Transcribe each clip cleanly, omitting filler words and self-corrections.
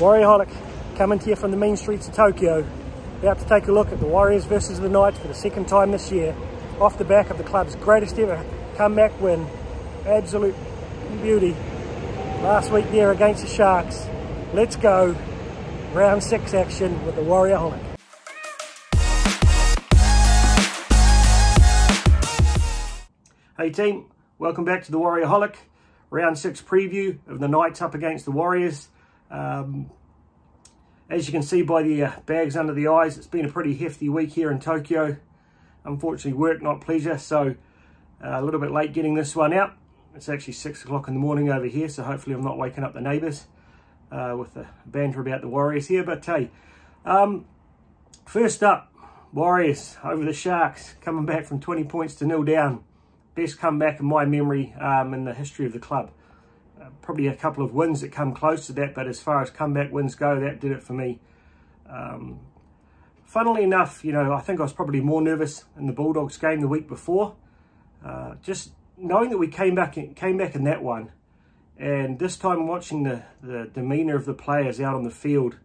Warriorholic coming to you from the mean streets of Tokyo. About to take a look at the Warriors versus the Knights for the second time this year, off the back of the club's greatest ever comeback win. Absolute beauty last week there against the Sharks. Let's go. Round 6 action with the Warriorholic. Hey team, welcome back to the Warriorholic. Round 6 preview of the Knights up against the Warriors. As you can see by the bags under the eyes, it's been a pretty hefty week here in Tokyo. Unfortunately, work not pleasure, so a little bit late getting this one out. It's actually 6 o'clock in the morning over here, so hopefully I'm not waking up the neighbours with the banter about the Warriors here. But hey, first up, Warriors over the Sharks, coming back from 20 points to 0 down. Best comeback in my memory in the history of the club. Probably a couple of wins that come close to that, but as far as comeback wins go, that did it for me. Funnily enough, you know, I think I was probably more nervous in the Bulldogs game the week before. Just knowing that we came back in that one, and this time watching the demeanour of the players out on the field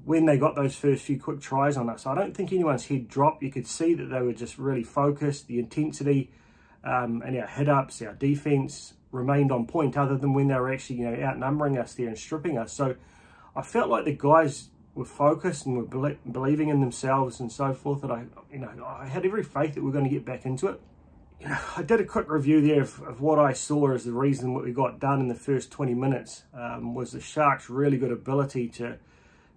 when they got those first few quick tries on us. I don't think anyone's head dropped. You could see that they were just really focused. The intensity and our hit-ups, our defence remained on point, other than when they were actually, you know, outnumbering us there and stripping us. So I felt like the guys were focused and were believing in themselves and so forth, that I had every faith that we were going to get back into it. You know, I did a quick review there of what I saw as the reason what we got done in the first 20 minutes was the Sharks' really good ability to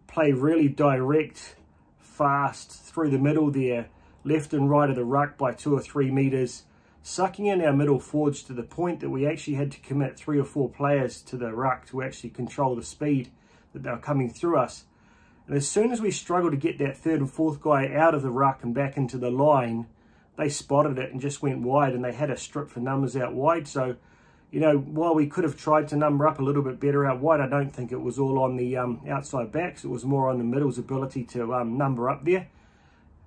play really direct, fast, through the middle there, left and right of the ruck by 2 or 3 metres, sucking in our middle forwards to the point that we actually had to commit 3 or 4 players to the ruck to actually control the speed that they were coming through us. And as soon as we struggled to get that third and fourth guy out of the ruck and back into the line, they spotted it and just went wide, and they had us stripped for numbers out wide. So, you know, while we could have tried to number up a little bit better out wide, I don't think it was all on the outside backs. It was more on the middle's ability to number up there.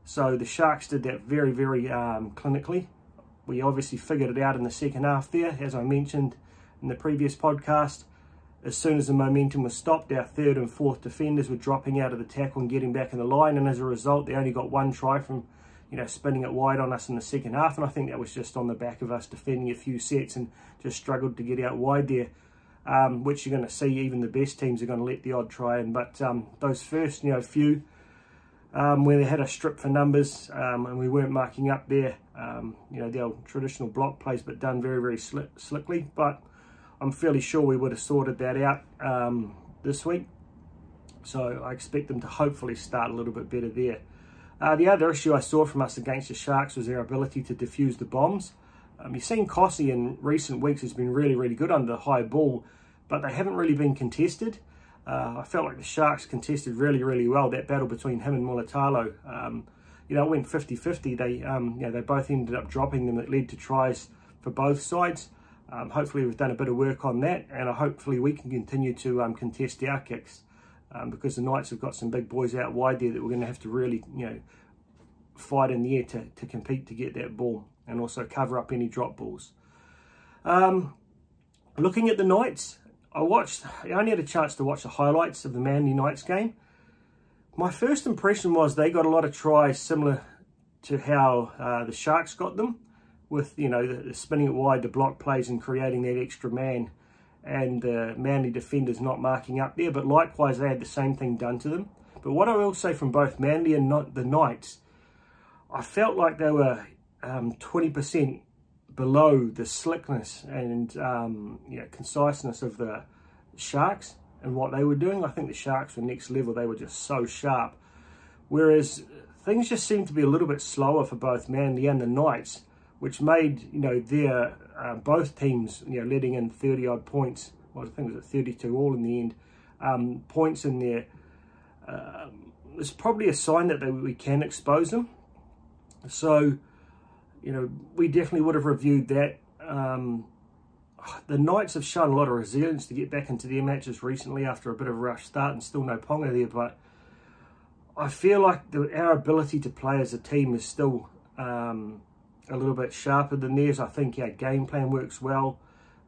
So the Sharks did that very, very clinically. We obviously figured it out in the second half there, as I mentioned in the previous podcast. As soon as the momentum was stopped, our third and fourth defenders were dropping out of the tackle and getting back in the line, and as a result, they only got 1 try from, you know, spinning it wide on us in the second half. And I think that was just on the back of us defending a few sets and just struggled to get out wide there, which you're going to see even the best teams are going to let the odd try in. But those first, you know, few where they had a strip for numbers and we weren't marking up there, you know, the old traditional block plays, but done very, very slickly. But I'm fairly sure we would have sorted that out this week. So I expect them to hopefully start a little bit better there. The other issue I saw from us against the Sharks was their ability to defuse the bombs. You've seen Kossi in recent weeks has been really, really good under the high ball, but they haven't really been contested. I felt like the Sharks contested really, really well that battle between him and Mulatalo. You know, it went 50-50. They, you know, they both ended up dropping them. That led to tries for both sides. Hopefully we've done a bit of work on that, and hopefully we can continue to contest our kicks, because the Knights have got some big boys out wide there that we're going to have to really, you know, fight in the air to compete to get that ball, and also cover up any drop balls. Looking at the Knights, I only had a chance to watch the highlights of the Manly Knights game. My first impression was they got a lot of tries similar to how the Sharks got them, with, you know, the spinning it wide, the block plays and creating that extra man, and the Manly defenders not marking up there. But likewise, they had the same thing done to them. But what I will say from both Manly and the Knights, I felt like they were 20% below the slickness and you know, conciseness of the Sharks and what they were doing. I think the Sharks were next level. They were just so sharp, whereas things just seemed to be a little bit slower for both Manly and the Knights, which made, you know, their both teams, you know, letting in 30 odd points. Well, I think it was at 32 all in the end. Points in there. It's probably a sign that we can expose them. So, you know, we definitely would have reviewed that. The Knights have shown a lot of resilience to get back into their matches recently after a bit of a rough start, and still no Ponga there. But I feel like our ability to play as a team is still a little bit sharper than theirs. I think our game plan works well.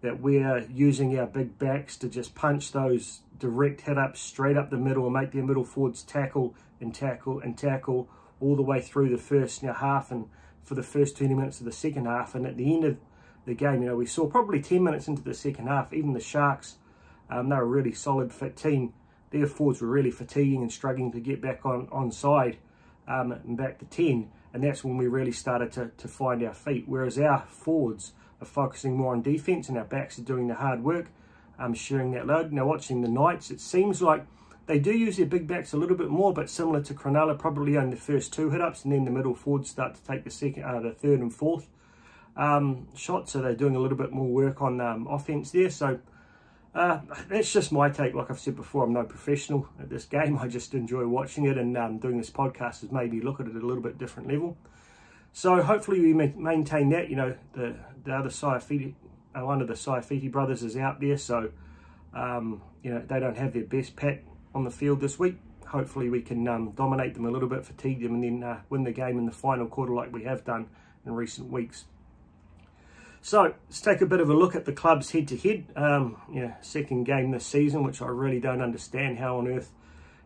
that we're using our big backs to just punch those direct hit-ups straight up the middle and make their middle forwards tackle and tackle and tackle all the way through the first half and for the first 20 minutes of the second half. And at the end of the game, you know, we saw probably 10 minutes into the second half, even the Sharks, they were a really solid fit team. Their forwards were really fatiguing and struggling to get back on side and back to 10. And that's when we really started to find our feet. Whereas our forwards are focusing more on defence and our backs are doing the hard work, sharing that load. Now watching the Knights, it seems like they do use their big backs a little bit more, but similar to Cronulla, probably on the first 2 hit-ups, and then the middle forwards start to take the third and fourth shots. So they're doing a little bit more work on offence there. So that's just my take. Like I've said before, I'm no professional at this game. I just enjoy watching it, and doing this podcast has made me look at it at a little bit different level. So hopefully we maintain that. You know, the other Saifiti, one of the Saifiti brothers is out there, so you know, they don't have their best pack on the field this week. Hopefully we can dominate them a little bit, fatigue them, and then win the game in the final quarter like we have done in recent weeks. So let's take a bit of a look at the clubs head-to-head. You know, second game this season, which I really don't understand how on earth,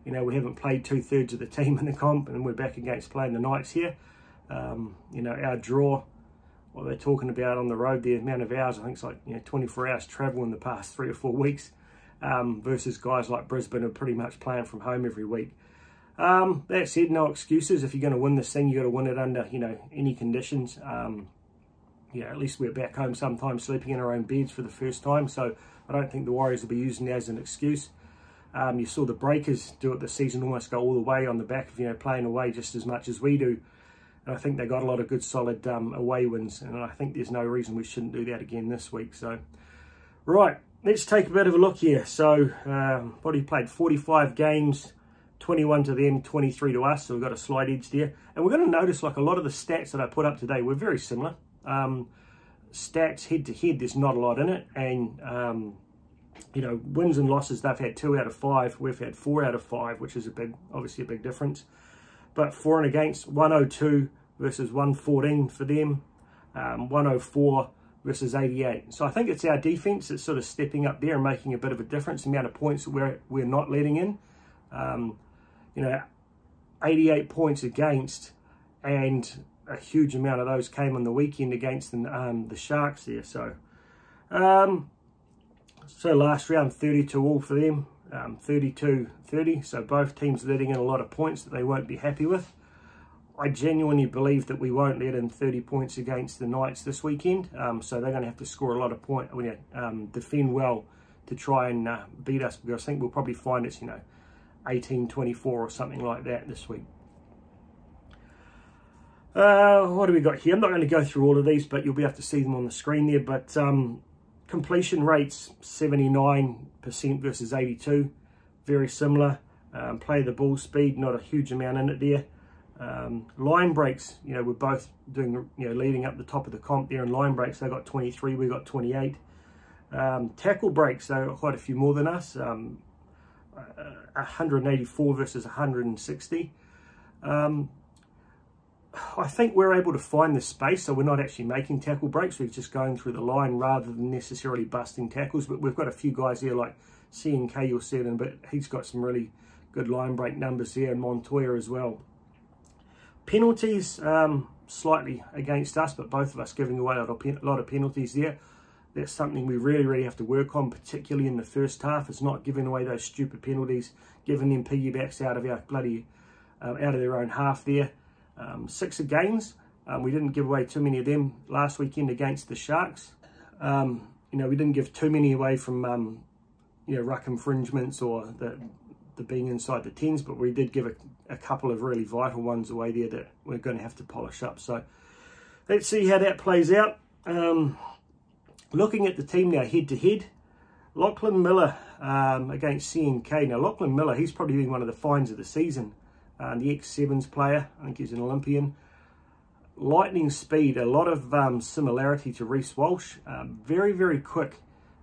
you know, we haven't played 2/3 of the team in the comp, and we're back against playing the Knights here. You know, our draw, what they're talking about on the road, the amount of hours, I think it's like, you know, 24 hours travel in the past 3 or 4 weeks, versus guys like Brisbane who are pretty much playing from home every week. That said, no excuses. If you're going to win this thing, you got to win it under, you know, any conditions. Yeah, at least we're back home sometimes sleeping in our own beds for the first time, so I don't think the Warriors will be using that as an excuse. You saw the Breakers do it this season, almost go all the way on the back of, you know, playing away just as much as we do. And I think they got a lot of good solid away wins, and I think there's no reason we shouldn't do that again this week. So, right, let's take a bit of a look here. So, what he played 45 games, 21 to them, 23 to us, so we've got a slight edge there. And we're going to notice, like, a lot of the stats that I put up today were very similar. Stats head-to-head, there's not a lot in it, and you know, wins and losses, they've had 2 out of 5, we've had 4 out of 5, which is obviously a big difference. But for and against, 102 versus 114 for them, 104 versus 88. So I think it's our defence that's sort of stepping up there and making a bit of a difference, the amount of points that we're not letting in. You know, 88 points against, and a huge amount of those came on the weekend against the Sharks there. So, so last round 32 all for them, 32-30. So both teams letting in a lot of points that they won't be happy with. I genuinely believe that we won't let in 30 points against the Knights this weekend. So they're going to have to score a lot of points, defend well to try and beat us, because I think we'll probably find it's, you know, 18-24 or something like that this week. What do we got here? I'm not going to go through all of these, but you'll be able to see them on the screen there. But completion rates, 79% versus 82, very similar. Play the ball speed, not a huge amount in it there. Line breaks, you know, we're both doing, you know, leading up the top of the comp there in line breaks. They got 23, we got 28. Tackle breaks, they got quite a few more than us. 184 versus 160. I think we're able to find the space, so we're not actually making tackle breaks, we're just going through the line rather than necessarily busting tackles. But we've got a few guys here like CNK, you'll see it in a bit, he's got some really good line break numbers here, and Montoya as well. Penalties, slightly against us, but both of us giving away a lot of penalties there. That's something we really have to work on, particularly in the first half. It's not giving away those stupid penalties, giving them piggybacks out of our bloody, out of their own half there. 6 games, we didn't give away too many of them last weekend against the Sharks. You know, we didn't give too many away from, you know, ruck infringements or the being inside the 10s, but we did give a couple of really vital ones away there that we're going to have to polish up. So let's see how that plays out. Looking at the team now head-to-head, Lachlan Miller against CNK. Now, Lachlan Miller, he's probably been one of the finds of the season. The ex-Sevens player, I think he's an Olympian. Lightning speed, a lot of similarity to Reece Walsh. Very quick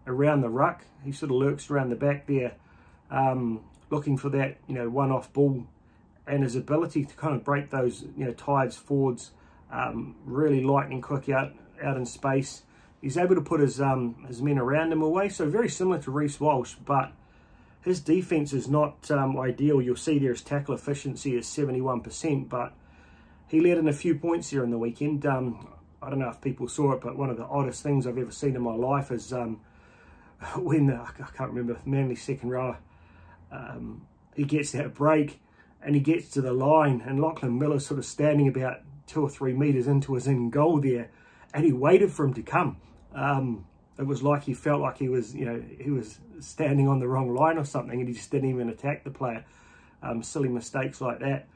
around the ruck. He sort of lurks around the back there, looking for that, you know, one-off ball, and his ability to kind of break those, you know, tides forwards. Really lightning quick out in space. he's able to put his men around him away. So very similar to Reece Walsh, but his defense is not ideal. You'll see there his tackle efficiency is 71%, but he let in a few points there in the weekend. I don't know if people saw it, but one of the oddest things I've ever seen in my life is when I can't remember, Manly's second rower, he gets that break and he gets to the line, and Lachlan Miller's sort of standing about 2 or 3 meters into his in goal there, and he waited for him to come. It was like he felt like he was, he was standing on the wrong line or something, and he just didn't even attack the player. Silly mistakes like that.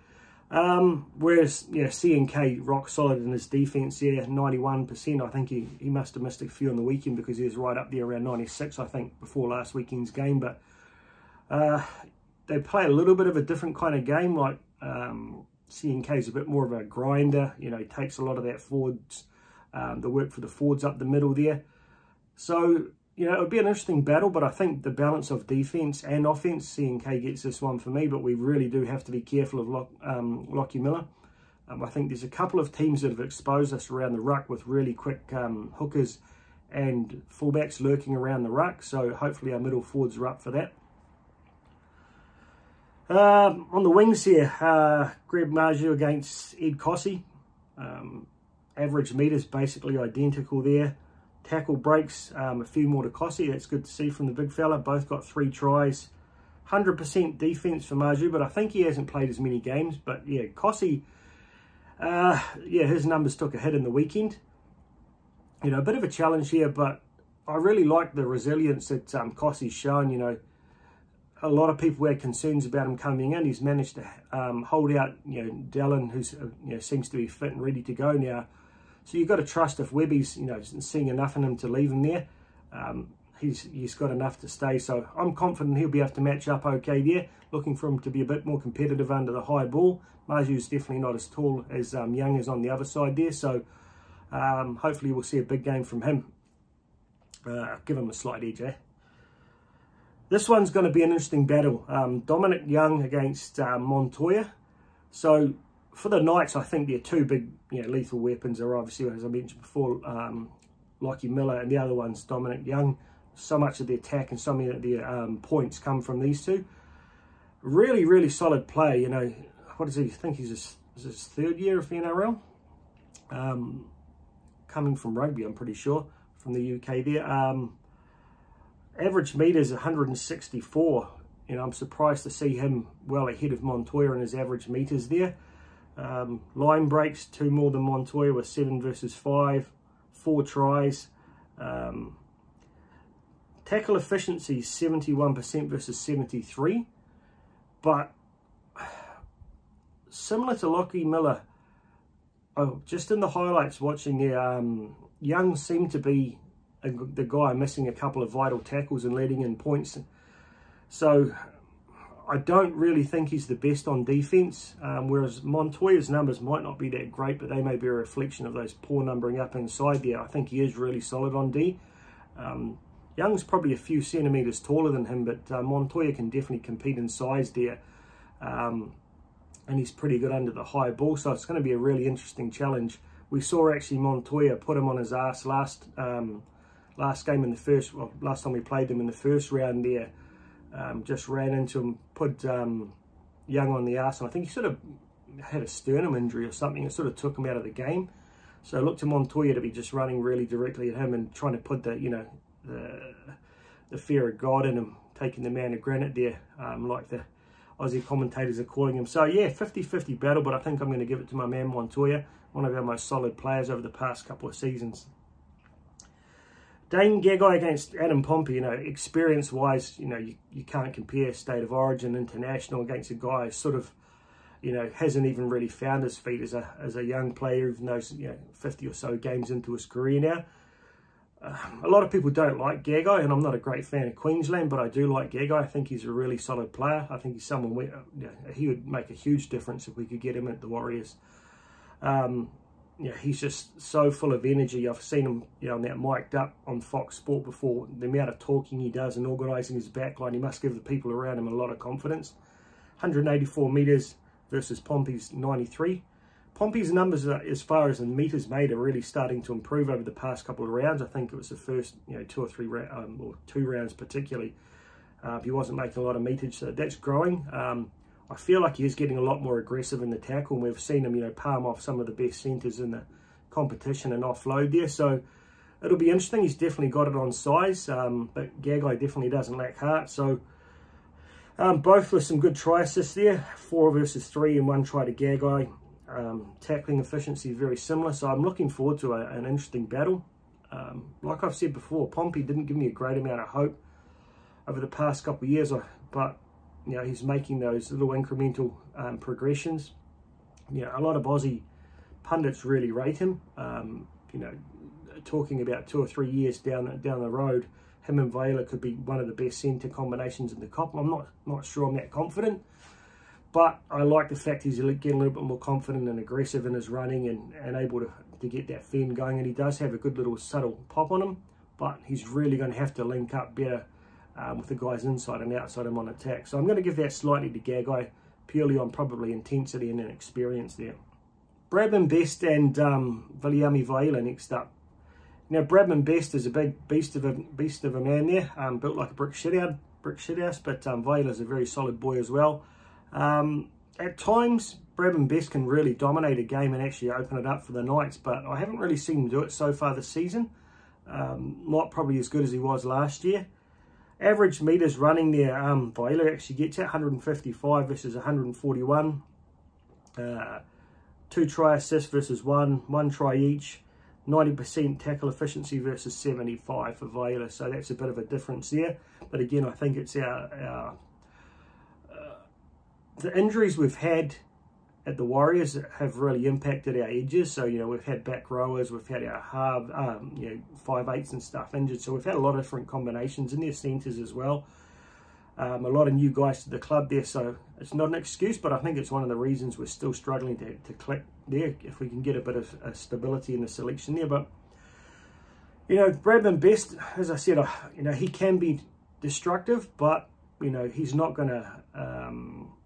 Whereas, CNK rock solid in his defence there, 91%. I think he must have missed a few on the weekend because he was right up there around 96, I think, before last weekend's game. But they play a little bit of a different kind of game. Like CNK is a bit more of a grinder. He takes a lot of that forwards, the work for the forwards up the middle there. So, it would be an interesting battle, but I think the balance of defence and offence, CNK gets this one for me, but we really do have to be careful of Lockie Miller. I think there's a couple of teams that have exposed us around the ruck with really quick hookers and fullbacks lurking around the ruck, so hopefully our middle forwards are up for that. On the wings here, Greg Marju against Ed Cossey. Average metres basically identical there. Tackle breaks, a few more to Cossey. That's good to see from the big fella. Both got 3 tries. 100% defence for Marju, but I think he hasn't played as many games. But yeah, Cossey, his numbers took a hit in the weekend. A bit of a challenge here, but I really like the resilience that Cossey's shown. A lot of people had concerns about him coming in. He's managed to hold out, Dallin, who's seems to be fit and ready to go now. So you've got to trust if Webby's, seeing enough in him to leave him there, he's got enough to stay. So I'm confident he'll be able to match up okay there. Looking for him to be a bit more competitive under the high ball. Marju's definitely not as tall as Young is on the other side there. So hopefully we'll see a big game from him. Give him a slight edge, eh? This one's going to be an interesting battle. Dominic Young against Montoya. So for the Knights, I think their 2 big lethal weapons are obviously, as I mentioned before, Lockie Miller, and the other one's Dominic Young. So much of the attack and so many of the points come from these two. Really, really solid play. What does he think? He's his 3rd year of the NRL. Coming from rugby, I'm pretty sure, from the UK there. Average metres 164. I'm surprised to see him well ahead of Montoya in his average metres there. Line breaks, 2 more than Montoya with 7 versus 5, 4 tries. Tackle efficiency 71% versus 73, but similar to Lockie Miller, just in the highlights watching there, Young seemed to be the guy missing a couple of vital tackles and letting in points. So I don't really think he's the best on defence, whereas Montoya's numbers might not be that great, but they may be a reflection of those poor numbering up inside there. I think he is really solid on D. Young's probably a few centimetres taller than him, but Montoya can definitely compete in size there. And he's pretty good under the high ball, so it's going to be a really interesting challenge. We saw actually Montoya put him on his ass last game in the first, well, last time we played them in the first round there. Just ran into him, put Young on the arse, and I think he sort of had a sternum injury or something. It sort of took him out of the game. So I looked to Montoya to be just running really directly at him and trying to put the the fear of God in him, taking the man of granite there, like the Aussie commentators are calling him. So yeah, 50-50 battle, but I think I'm going to give it to my man Montoya, one of our most solid players over the past couple of seasons. Dane Gagai against Adam Pompey, experience-wise, you can't compare State of Origin International against a guy who sort of, hasn't even really found his feet as a young player who knows, 50 or so games into his career now. A lot of people don't like Gagai, and I'm not a great fan of Queensland, but I do like Gagai. I think he's a really solid player. I think he's someone he would make a huge difference if we could get him at the Warriors. He's just so full of energy. I've seen him, on that mic'd up on Fox Sport before. The amount of talking he does and organising his backline, he must give the people around him a lot of confidence. 184 metres versus Pompey's 93. Pompey's numbers, as far as the meters made, are really starting to improve over the past couple of rounds. I think it was the first, 2 or 3 or 2 rounds particularly. He wasn't making a lot of meterage, so that's growing. I feel like he is getting a lot more aggressive in the tackle, and we've seen him, palm off some of the best centres in the competition and offload there. So it'll be interesting. He's definitely got it on size, but Gagai definitely doesn't lack heart. So both with some good try assists there, 4 versus 3 and 1 try to Gagai. Tackling efficiency is very similar, so I'm looking forward to an interesting battle. Like I've said before, Pompey didn't give me a great amount of hope over the past couple of years, but he's making those little incremental progressions. A lot of Aussie pundits really rate him. Talking about 2 or 3 years down the road, him and Vela could be one of the best centre combinations in the comp. I'm not sure I'm that confident. But I like the fact he's getting a little bit more confident and aggressive in his running and able to get that fend going. And he does have a good little subtle pop on him. But he's really going to have to link up better with the guys inside and outside him on attack. So I'm going to give that slightly to Gagai, purely on probably intensity and experience there. Bradman Best and Viliami Vaila next up. Now Bradman Best is a big beast of a man there, built like a brick shithouse, but Vaila's a very solid boy as well. At times, Bradman Best can really dominate a game and actually open it up for the Knights, but I haven't really seen him do it so far this season. Not probably as good as he was last year. Average meters running there, Vaila actually gets at 155 versus 141. 2 try assists versus 1 try each. 90% tackle efficiency versus 75 for Vaila, so that's a bit of a difference there. But again, I think it's the injuries we've had at the Warriors have really impacted our edges. So, we've had back rowers, we've had our half, 5/8s and stuff injured. So we've had a lot of different combinations in their centres as well. A lot of new guys to the club there. So it's not an excuse, but I think it's one of the reasons we're still struggling to click there, if we can get a bit of stability in the selection there. But, Bradman Best, as I said, he can be destructive, but, he's not going to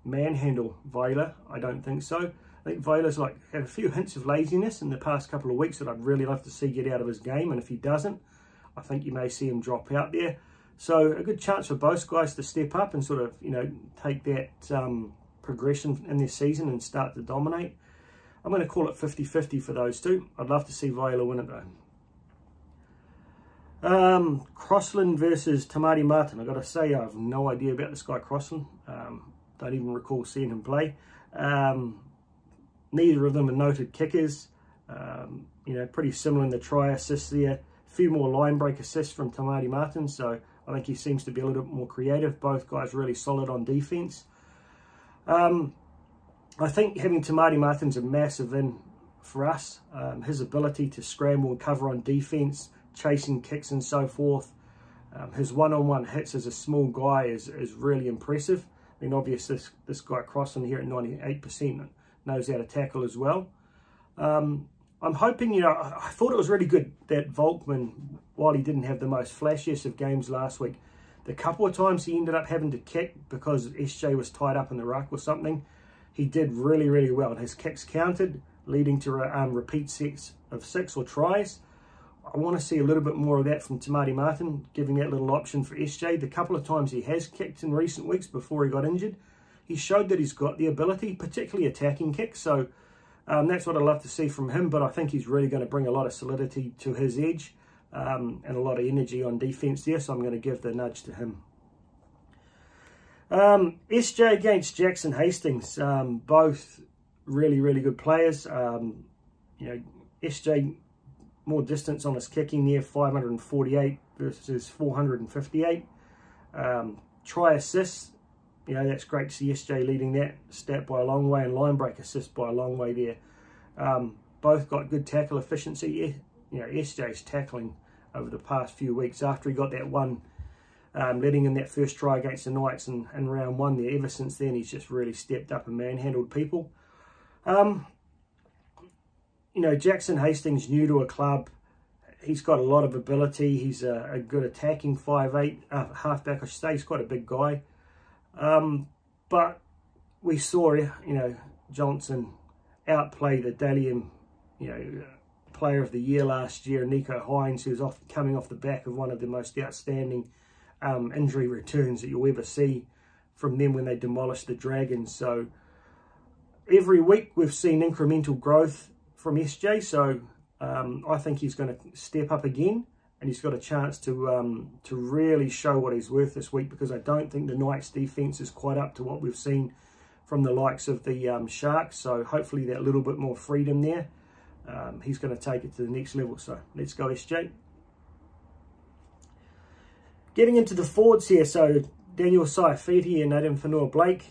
manhandle Vaila. I don't think so. I think Vaila's had a few hints of laziness in the past couple of weeks that I'd really love to see get out of his game, and if he doesn't, I think you may see him drop out there. So a good chance for both guys to step up and sort of, take that progression in their season and start to dominate. I'm going to call it 50-50 for those two. I'd love to see Vaila win it though. Crossland versus Tamati Martin. I've got to say, I have no idea about this guy Crossland. Don't even recall seeing him play. Neither of them are noted kickers. Pretty similar in the try assists there. A few more line break assists from Tamati Martin, so I think he seems to be a little bit more creative. Both guys really solid on defence. I think having Tamati Martin's a massive in for us. His ability to scramble and cover on defence, chasing kicks and so forth. His one-on-one hits as a small guy is really impressive. I mean, obviously this guy Crossland here at 98% knows how to tackle as well. I'm hoping, I thought it was really good that Volkman, while he didn't have the most flashiest of games last week, the couple of times he ended up having to kick because SJ was tied up in the ruck or something, he did really, really well. And his kicks counted, leading to repeat sets of 6 or tries. I want to see a little bit more of that from Tamati Martin, giving that little option for SJ. The couple of times he has kicked in recent weeks before he got injured, he showed that he's got the ability, particularly attacking kicks. So that's what I'd love to see from him, but I think he's really going to bring a lot of solidity to his edge and a lot of energy on defence there, so I'm going to give the nudge to him. SJ against Jackson Hastings, both really, really good players. SJ, more distance on his kicking there, 548 versus 458. Try assists, that's great to see SJ leading that stat by a long way, and line break assist by a long way there. Both got good tackle efficiency. SJ's tackling over the past few weeks after he got that one, letting in that first try against the Knights in round 1 there. Ever since then, he's just really stepped up and manhandled people. Jackson Hastings, new to a club. He's got a lot of ability. He's a good attacking 5'8", halfback, I should say. He's quite a big guy. But we saw, Johnson outplay the Dalian, Player of the Year last year, Nico Hines, who's coming off the back of one of the most outstanding injury returns that you'll ever see from them when they demolished the Dragons. So every week we've seen incremental growth from SJ, so I think he's going to step up again, and he's got a chance to really show what he's worth this week, because I don't think the Knights defence is quite up to what we've seen from the likes of the Sharks. So hopefully that little bit more freedom there, he's going to take it to the next level. So let's go SJ. Getting into the forwards here, so Daniel Saifiti and Adam Fanua-Blake.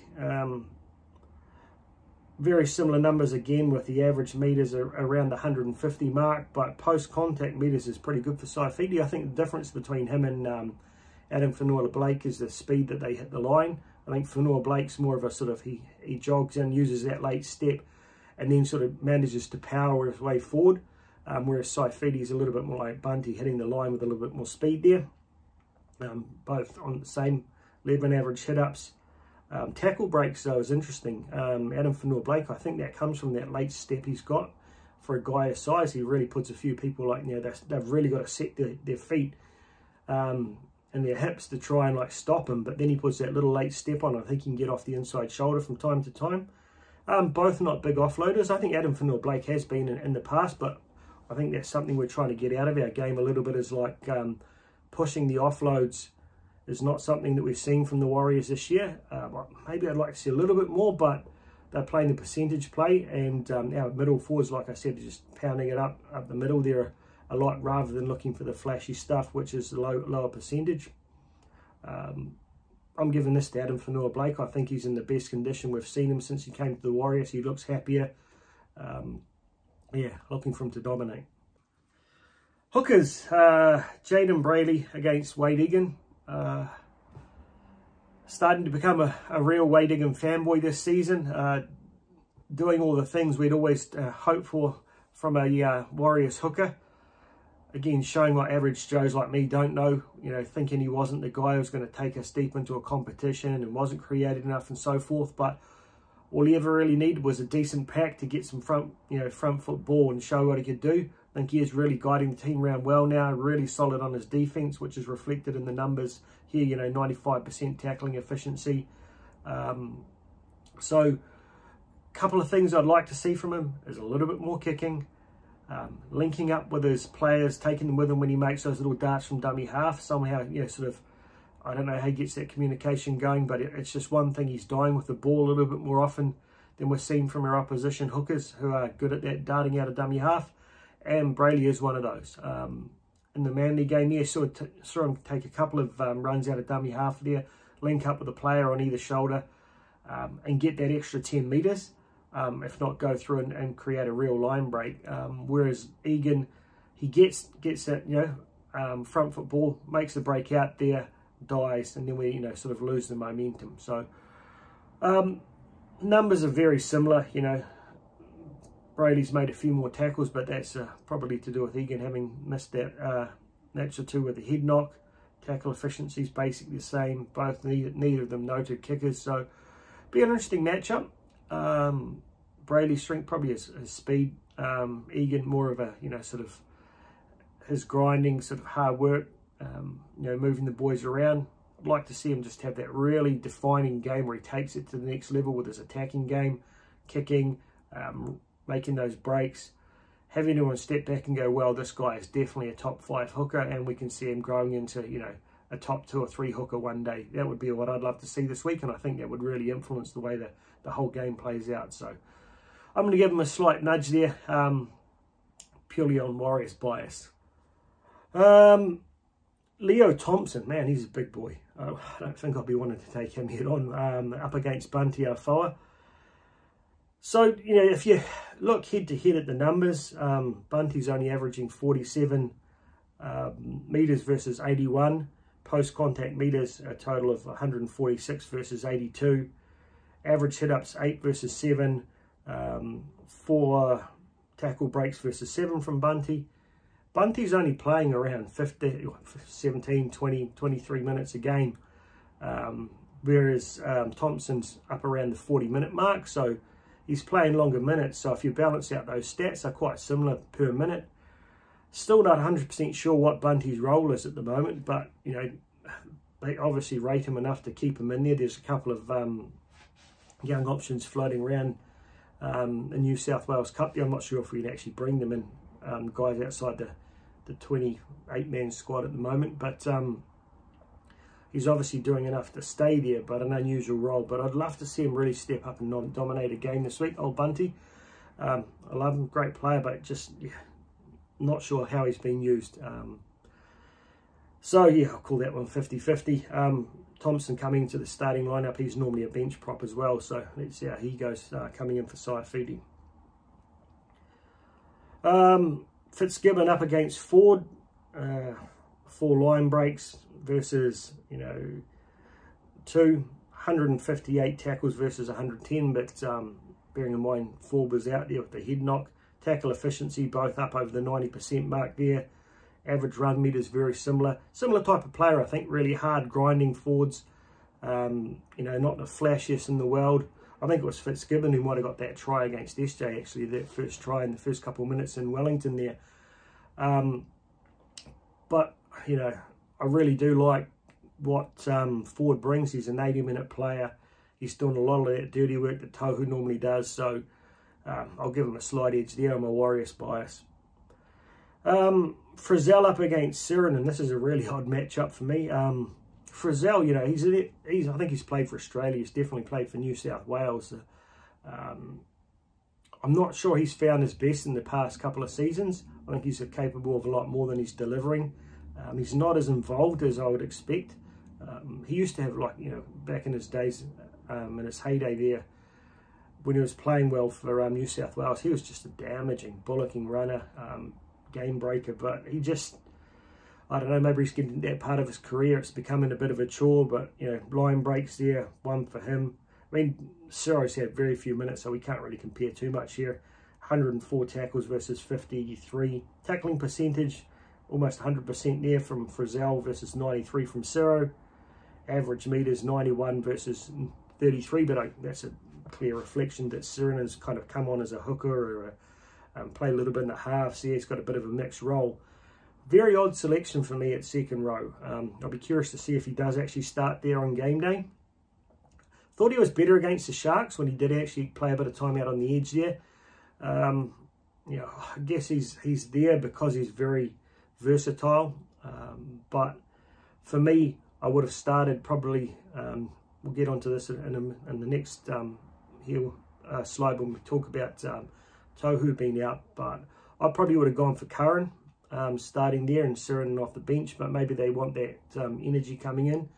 Very similar numbers again, with the average metres around the 150 mark, but post-contact metres is pretty good for Saifiti. I think the difference between him and Adam Fanua-Blake is the speed that they hit the line. I think Fanua-Blake's more of a sort of, he jogs in, uses that late step, and then sort of manages to power his way forward, whereas Saifiti's a little bit more like Bunty, hitting the line with a little bit more speed there. Both on the same 11 average hit-ups. Tackle breaks, though, is interesting. Adam Fanua-Blake, I think that comes from that late step he's got. For a guy his size, he really puts a few people, like, they've really got to set their feet and their hips to try and, like, stop him. But then he puts that little late step on. I think he can get off the inside shoulder from time to time. Both not big offloaders. I think Adam Fanua-Blake has been in the past, but I think that's something we're trying to get out of our game a little bit, is like pushing the offloads is not something that we've seen from the Warriors this year. Maybe I'd like to see a little bit more, but they're playing the percentage play, and our middle forwards, like I said, are just pounding it up the middle there a lot, rather than looking for the flashy stuff, which is the lower percentage. I'm giving this to Adam Fanua-Blake. I think he's in the best condition we've seen him since he came to the Warriors. He looks happier. Yeah, looking for him to dominate. Hookers, Jaden Brayley against Wade Egan. Starting to become a real Wade Egan fanboy this season. Doing all the things we'd always hope for from a Warriors hooker. Again, showing what average Joes like me don't know. Thinking he wasn't the guy who was going to take us deep into a competition and wasn't creative enough and so forth. But all he ever really needed was a decent pack to get some front foot ball and show what he could do. I think he is really guiding the team around well now, really solid on his defence, which is reflected in the numbers here, 95% tackling efficiency. So a couple of things I'd like to see from him is a little bit more kicking, linking up with his players, taking them with him when he makes those little darts from dummy half. Somehow, I don't know how he gets that communication going, but it's just one thing, he's dying with the ball a little bit more often than we're seeing from our opposition hookers, who are good at that darting out of dummy half. And Brayley is one of those. In the Manly game, saw him take a couple of runs out of dummy half there, link up with a player on either shoulder, and get that extra 10 metres, if not go through and create a real line break. Whereas Egan, he gets that, front foot ball, makes the break out there, dies, and then we, sort of lose the momentum. So, numbers are very similar, Brayley's made a few more tackles, but that's probably to do with Egan having missed that match or two with the head knock. Tackle efficiency is basically the same. Both, neither of them noted kickers, so be an interesting matchup. Brayley's strength probably his speed. Egan more of a sort of his grinding, sort of hard work. Moving the boys around. I'd like to see him just have that really defining game where he takes it to the next level with his attacking game, kicking. Making those breaks, having anyone step back and go, well, this guy is definitely a top 5 hooker, and we can see him growing into, a top 2 or 3 hooker one day. That would be what I'd love to see this week, and I think that would really influence the way the whole game plays out. So I'm going to give him a slight nudge there, purely on Warriors bias. Leo Thompson, man, he's a big boy. I don't think I'll be wanting to take him head on, up against Bunty Afoa. So, if you look head-to-head at the numbers, Bunty's only averaging 47 metres versus 81. Post-contact metres, a total of 146 versus 82. Average hit-ups, 8 versus 7. 4 tackle breaks versus 7 from Bunty. Bunty's only playing around 17, 20, 23 minutes a game, whereas Thompson's up around the 40-minute mark. So he's playing longer minutes, so if you balance out those stats, they're quite similar per minute. Still not 100% sure what Bunty's role is at the moment, but, you know, they obviously rate him enough to keep him in there. There's a couple of young options floating around the New South Wales Cup. I'm not sure if we'd actually bring them in, guys outside the 28-man squad at the moment, but he's obviously doing enough to stay there, but an unusual role. But I'd love to see him really step up and dominate a game this week, old Bunty. I love him, great player, but just not sure how he's been used. So yeah, I'll call that one 50-50. Thompson coming into the starting lineup, he's normally a bench prop as well, so let's see how he goes coming in for side feeding. Fitzgibbon up against Ford, 4 line breaks versus, you know, 158 tackles versus 110, but bearing in mind Ford was out there with the head knock. Tackle efficiency both up over the 90% mark there. Average run meters very similar. Similar type of player, I think, really hard grinding forwards. You know, not the flashiest in the world. I think it was Fitzgibbon who might have got that try against SJ, actually, that first try in the first couple of minutes in Wellington there. But, you know, I really do like what Ford brings. He's an 80-minute player. He's doing a lot of that dirty work that Tohu normally does, so I'll give him a slight edge there on my Warriors bias. Frizzell up against Siren, and this is a really odd matchup for me. Frizzell, you know, I think he's played for Australia. He's definitely played for New South Wales. I'm not sure he's found his best in the past couple of seasons. I think he's capable of a lot more than he's delivering. He's not as involved as I would expect. He used to have, like, you know, back in his days, in his heyday there, when he was playing well for New South Wales, he was just a damaging, bullocking runner, game breaker, but he just, I don't know, maybe he's getting that part of his career. It's becoming a bit of a chore, but, you know, line breaks there, one for him. I mean, Ciro's had very few minutes, so we can't really compare too much here. 104 tackles versus 53. Tackling percentage, almost 100% there from Frizzell versus 93 from Ciro. Average meters, 91 versus 33, but that's a clear reflection that Siren has kind of come on as a hooker or play a little bit in the half, so yeah, he's got a bit of a mixed role. Very odd selection for me at second row. I'll be curious to see if he does actually start there on game day. Thought he was better against the Sharks when he did actually play a bit of time out on the edge there. You know, I guess he's there because he's very versatile. But for me, I would have started probably, we'll get onto this in the next slide when we talk about Tohu being out, but I probably would have gone for Curran starting there and Siren off the bench, but maybe they want that energy coming in.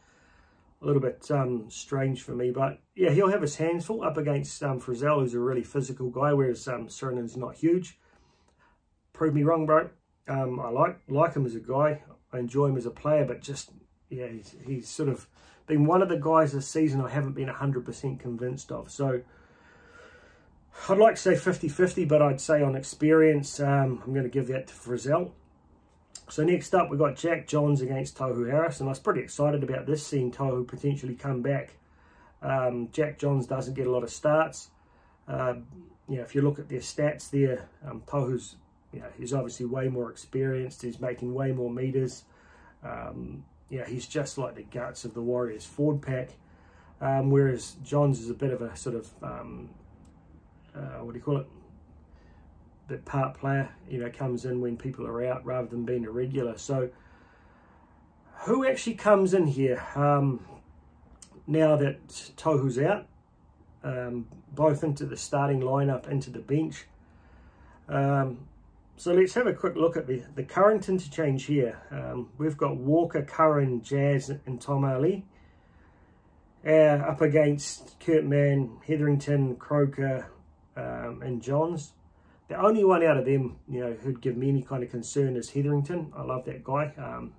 A little bit strange for me, but yeah, he'll have his hands full up against Frizzell, who's a really physical guy, whereas Siren's not huge. Prove me wrong, bro. I like him as a guy. I enjoy him as a player, but just, yeah, he's sort of been one of the guys this season I haven't been 100% convinced of. So I'd like to say 50-50, but I'd say on experience, I'm going to give that to Frizzell. So next up, we've got Jack Johns against Tohu Harris, and I was pretty excited about this, seeing Tohu potentially come back. Jack Johns doesn't get a lot of starts. You know, if you look at their stats there, Tohu's, you know, he's obviously way more experienced. He's making way more meters. Yeah, he's just like the guts of the Warriors forward pack, whereas Johns is a bit of a sort of what do you call it? That part player, you know, comes in when people are out rather than being a regular. So who actually comes in here now that Tohu's out, both into the starting lineup, into the bench? So let's have a quick look at the current interchange here. We've got Walker, Curran, Jazz and Tom Ali up against Kurtman, Hetherington, Croker and Johns. The only one out of them, you know, who'd give me any kind of concern is Hetherington. I love that guy.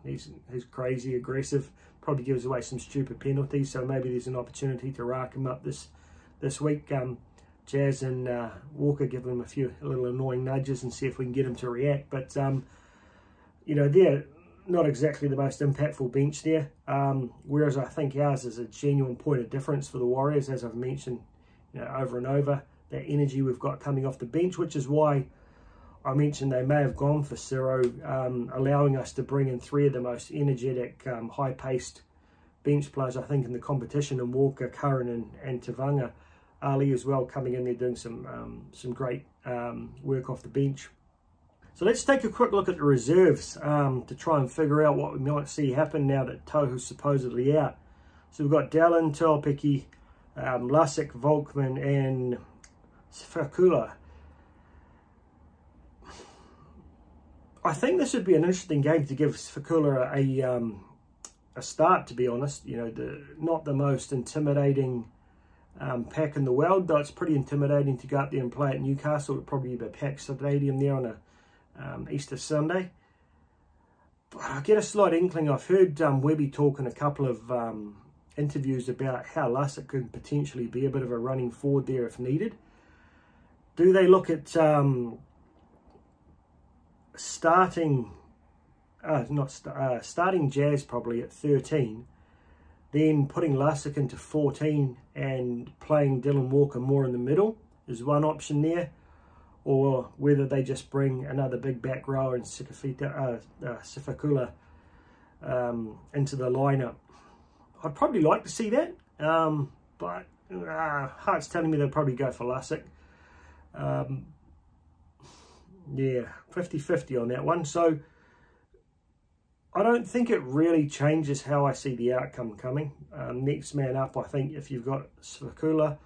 He's crazy, aggressive, probably gives away some stupid penalties, so maybe there's an opportunity to rack him up this week. Jazz and Walker, give him a little annoying nudges and see if we can get him to react. But, you know, they're not exactly the most impactful bench there, whereas I think ours is a genuine point of difference for the Warriors, as I've mentioned, you know, over and over. that energy we've got coming off the bench, which is why I mentioned they may have gone for Ciro, allowing us to bring in 3 of the most energetic, high-paced bench players, I think, in the competition, and Walker, Curran and Tavanga. Ali as well coming in there doing some great work off the bench. So let's take a quick look at the reserves to try and figure out what we might see happen now that Tohu's supposedly out. So we've got Dallin, Tuilpiki, Lasik, Volkman and Fakula. I think this would be an interesting game to give Fakula a start, to be honest. You know, not the most intimidating pack in the world, though it's pretty intimidating to go up there and play at Newcastle. It would probably be a packed stadium there on a Easter Sunday. But I get a slight inkling. I've heard Webby talk in a couple of interviews about how Lasik could potentially be a bit of a running forward there if needed. Do they look at starting Jazz probably at 13, then putting Lasik into 14 and playing Dylan Walker more in the middle is one option there, or whether they just bring another big back rower and Sifakula into the lineup. I'd probably like to see that, but heart's telling me they'll probably go for Lasik. Yeah, 50-50 on that one. So I don't think it really changes how I see the outcome coming. Next man up, I think if you've got Sifakula,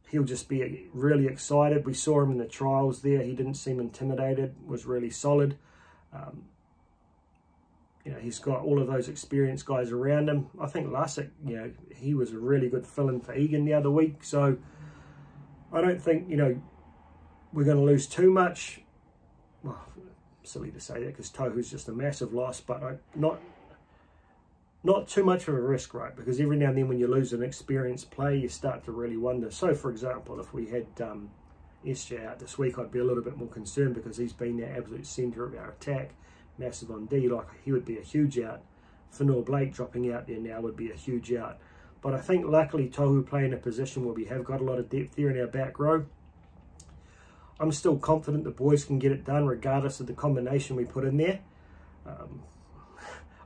he'll just be really excited. We saw him in the trials there. He didn't seem intimidated, was really solid. You know, he's got all of those experienced guys around him. I think Lasik, you know, he was a really good fill-in for Egan the other week. So I don't think, you know, we're going to lose too much. Well, silly to say that because Tohu's just a massive loss, but not too much of a risk, right? Because every now and then when you lose an experienced player, you start to really wonder. So, for example, if we had SJ out this week, I'd be a little bit more concerned because he's been the absolute centre of our attack. Massive on D, like he would be a huge out. Fanor Blake dropping out there now would be a huge out. But I think luckily Tohu playing a position where we have got a lot of depth there in our back row. I'm still confident the boys can get it done regardless of the combination we put in there. I'm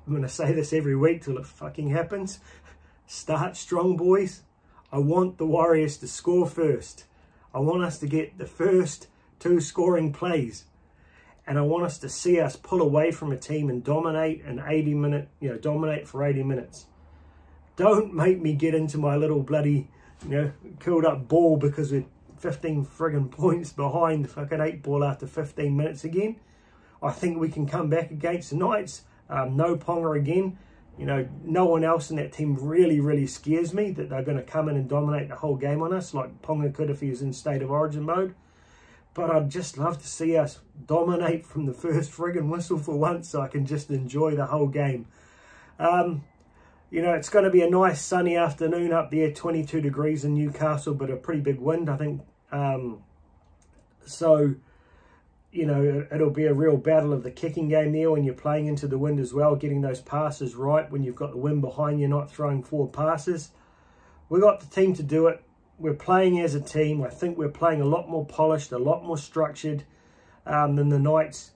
going to say this every week till it fucking happens. Start strong, boys. I want the Warriors to score first. I want us to get the first 2 scoring plays. And I want us to see us pull away from a team and dominate an 80-minute, you know, dominate for 80 minutes. Don't make me get into my little bloody, you know, curled up ball because we're 15 friggin' points behind the fucking 8 ball after 15 minutes again. I think we can come back against the Knights. No Ponga again. You know, no one else in that team really scares me that they're going to come in and dominate the whole game on us like Ponga could if he was in State of Origin mode. But I'd just love to see us dominate from the first friggin' whistle for once so I can just enjoy the whole game. You know, it's going to be a nice sunny afternoon up there, 22 degrees in Newcastle, but a pretty big wind, I think. So, you know, it'll be a real battle of the kicking game there when you're playing into the wind as well, getting those passes right when you've got the wind behind you, not throwing forward passes. We've got the team to do it. We're playing as a team. I think we're playing a lot more polished, a lot more structured than the Knights.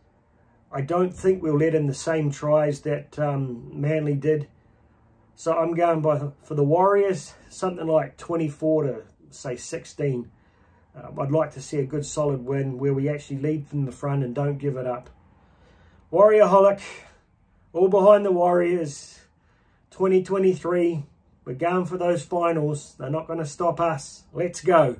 I don't think we'll let in the same tries that Manly did. So I'm going for the Warriors, something like 24 to, say, 16. I'd like to see a good solid win where we actually lead from the front and don't give it up. Warriorholic, all behind the Warriors, 2023. We're going for those finals. They're not going to stop us. Let's go.